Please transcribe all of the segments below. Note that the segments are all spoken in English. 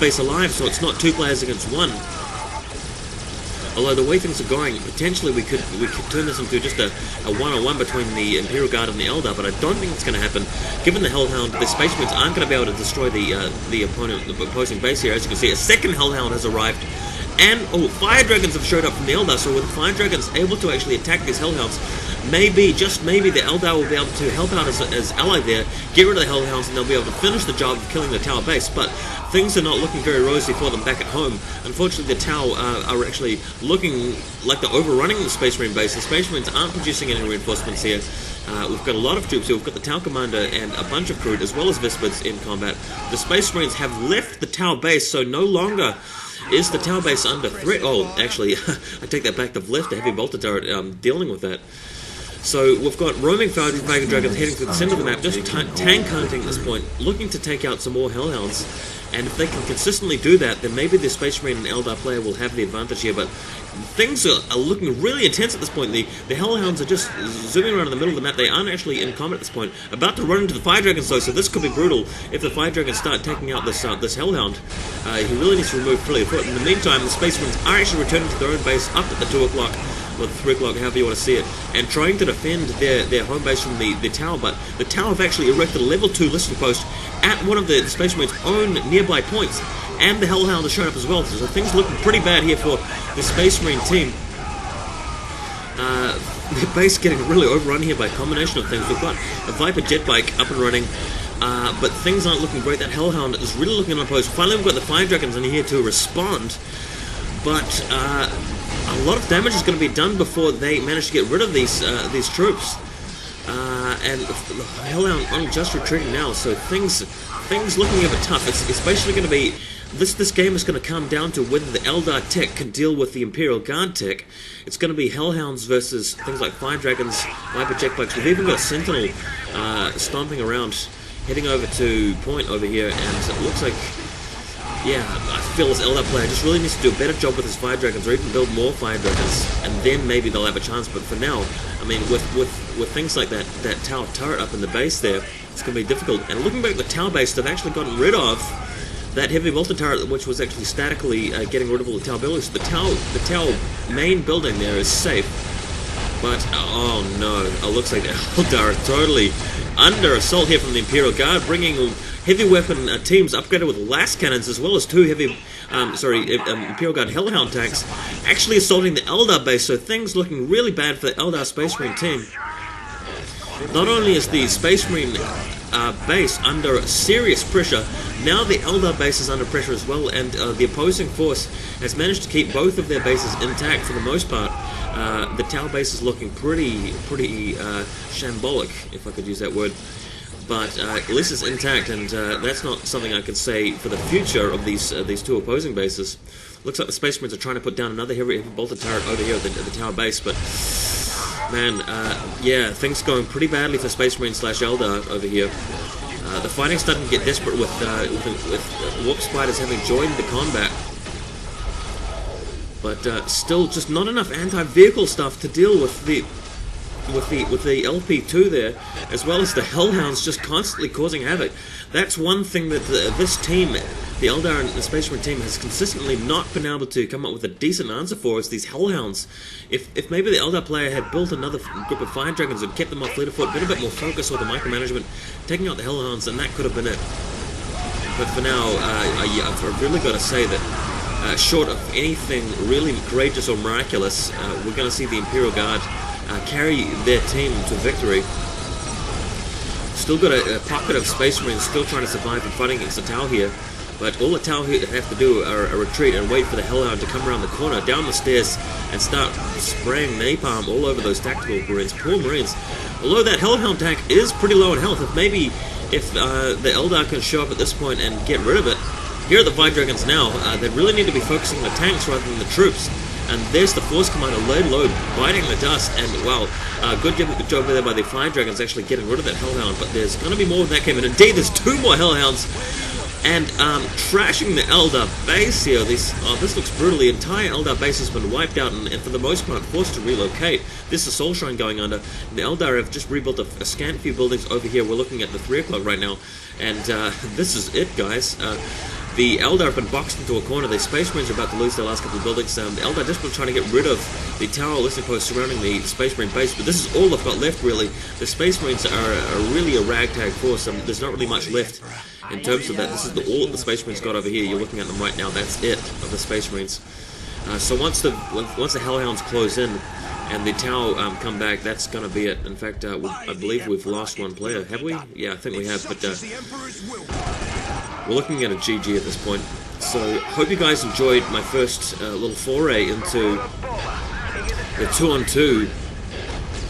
base alive, so it's not 2 players against 1. Although the way things are going, potentially we could turn this into just a one-on-one between the Imperial Guard and the Eldar, but I don't think it's going to happen. Given the Hellhound, the Space Marines aren't going to be able to destroy the opposing base here. As you can see, a second Hellhound has arrived, and Fire Dragons have showed up from the Eldar. So with Fire Dragons able to actually attack these Hellhounds, maybe, just maybe, the Eldar will be able to help out as ally there, get rid of the Hellhounds, and they'll be able to finish the job of killing the tower base. But things are not looking very rosy for them back at home. Unfortunately, the Tau are actually looking like they're overrunning the Space Marine base. The Space Marines aren't producing any reinforcements here. We've got a lot of troops here. We've got the Tau Commander and a bunch of crew, as well as Vispids in combat. The Space Marines have left the Tau base, so no longer is the Tau base under threat. Oh, actually, I take that back. They've left a heavy bolter turret dealing with that. So we've got roaming Dragon Dragons heading to the center of the map, just tank hunting at this point, looking to take out some more Hellhounds. And if they can consistently do that, then maybe the Space Marine and Eldar player will have the advantage here. But things are looking really intense at this point. The Hellhounds are just zooming around in the middle of the map. They aren't actually in combat at this point. About to run into the Fire Dragons though, so this could be brutal if the Fire Dragons start taking out this Hellhound. He really needs to remove fully foot. In the meantime, the Space Marines are actually returning to their own base up at the 2 o'clock. Or 3 o'clock, however you want to see it, and trying to defend their home base from the tower. But the tower have actually erected a level 2 listening post at one of the Space Marines' own nearby points, and the Hellhound has shown up as well. So things are looking pretty bad here for the Space Marine team. Their base getting really overrun here by a combination of things. We've got a Viper jet bike up and running, but things aren't looking great. That Hellhound is really looking unopposed. Finally, we've got the Fire Dragons in here to respond, but a lot of damage is going to be done before they manage to get rid of these troops. And the Hellhound only just retreating now, so things looking a bit tough. It's basically going to be this game is going to come down to whether the Eldar tech can deal with the Imperial Guard tech. It's going to be Hellhounds versus things like Fire Dragons, Viper jetbikes. We've even got a Sentinel stomping around, heading over to point over here, and it looks like, yeah, I feel this Eldar player just really needs to do a better job with his Fire Dragons, or even build more Fire Dragons, and then maybe they'll have a chance. But for now, I mean, with things like that tower turret up in the base there, it's going to be difficult. And looking back at the tower base, they've actually gotten rid of that heavy bolter turret, which was actually statically getting rid of all the tower buildings. The tower main building there is safe, but oh no, it looks like the Eldar are totally under assault here from the Imperial Guard, bringing heavy weapon teams upgraded with las cannons, as well as 2 heavy, Imperial Guard Hellhound tanks, actually assaulting the Eldar base. So things looking really bad for the Eldar Space Marine team. Not only is the Space Marine base under serious pressure, now the Eldar base is under pressure as well, and the opposing force has managed to keep both of their bases intact for the most part. The tower base is looking pretty shambolic, if I could use that word. But at least it's intact, and that's not something I could say for the future of these 2 opposing bases. Looks like the Space Marines are trying to put down another heavy bolter turret over here at the tower base, but man, yeah, things going pretty badly for Space Marine / Eldar over here. The fighting's starting to get desperate with Warp Spiders having joined the combat, but still just not enough anti-vehicle stuff to deal with the LP2 there, as well as the Hellhounds just constantly causing havoc. That's one thing that this team, the Eldar and the Space Marine team, has consistently not been able to come up with a decent answer for, is these Hellhounds. If maybe the Eldar player had built another group of Fire Dragons and kept them off leader foot, been a bit more focused with the micromanagement, taking out the Hellhounds, and that could have been it. But for now, I've really got to say that short of anything really courageous or miraculous, we're going to see the Imperial Guard carry their team to victory. Still got a pocket of Space Marines still trying to survive and fighting against the Tau here, but all the Tau here have to do are retreat and wait for the Hellhound to come around the corner, down the stairs, and start spraying napalm all over those tactical Marines. Poor Marines. Although that Hellhound tank is pretty low in health, if the Eldar can show up at this point and get rid of it. Here are the Fire Dragons now. They really need to be focusing on the tanks rather than the troops. And there's the Force Commander laid low, biting the dust, and wow, good job there by the Fire Dragons actually getting rid of that Hellhound, but there's going to be more of that coming. Indeed, there's 2 more Hellhounds, and trashing the Eldar base here. This looks brutal. The entire Eldar base has been wiped out, and for the most part forced to relocate. This is a Soul Shrine going under. The Eldar have just rebuilt a scant few buildings over here. We're looking at the 3 o'clock right now, and this is it, guys. The Eldar have been boxed into a corner. The Space Marines are about to lose their last couple of buildings. The Eldar desperately trying to get rid of the tower listening post surrounding the Space Marine base, but this is all they've got left, really. The Space Marines are really a ragtag force. there's not really much left in terms of that. This is all that the Space Marines got over here. You're looking at them right now. That's it of the Space Marines. So once the Hellhounds close in and the tower come back, that's going to be it. In fact, I believe we've lost one player. Have we? Yeah, I think we have. But we're looking at a GG at this point. So, hope you guys enjoyed my first little foray into the 2-on-2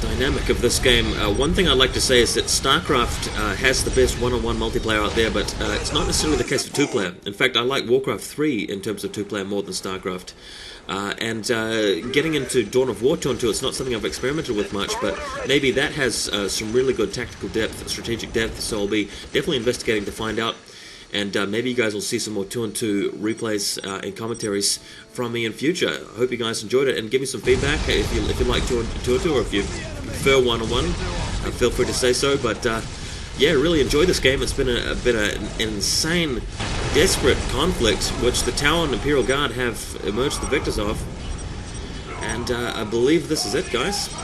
dynamic of this game. One thing I'd like to say is that StarCraft has the best one-on-one multiplayer out there, but it's not necessarily the case for two-player. In fact, I like Warcraft 3 in terms of two-player more than StarCraft. And getting into Dawn of War 2-on-2, it's not something I've experimented with much, but maybe that has some really good tactical depth, strategic depth, so I'll be definitely investigating to find out. And maybe you guys will see some more 2-on-2 replays and commentaries from me in future. I hope you guys enjoyed it, and give me some feedback if you like 2-on-2 or if you prefer one-on-one. Feel free to say so. But yeah, really enjoyed this game. It's been an insane, desperate conflict, which the Tower and Imperial Guard have emerged the victors of. And I believe this is it, guys.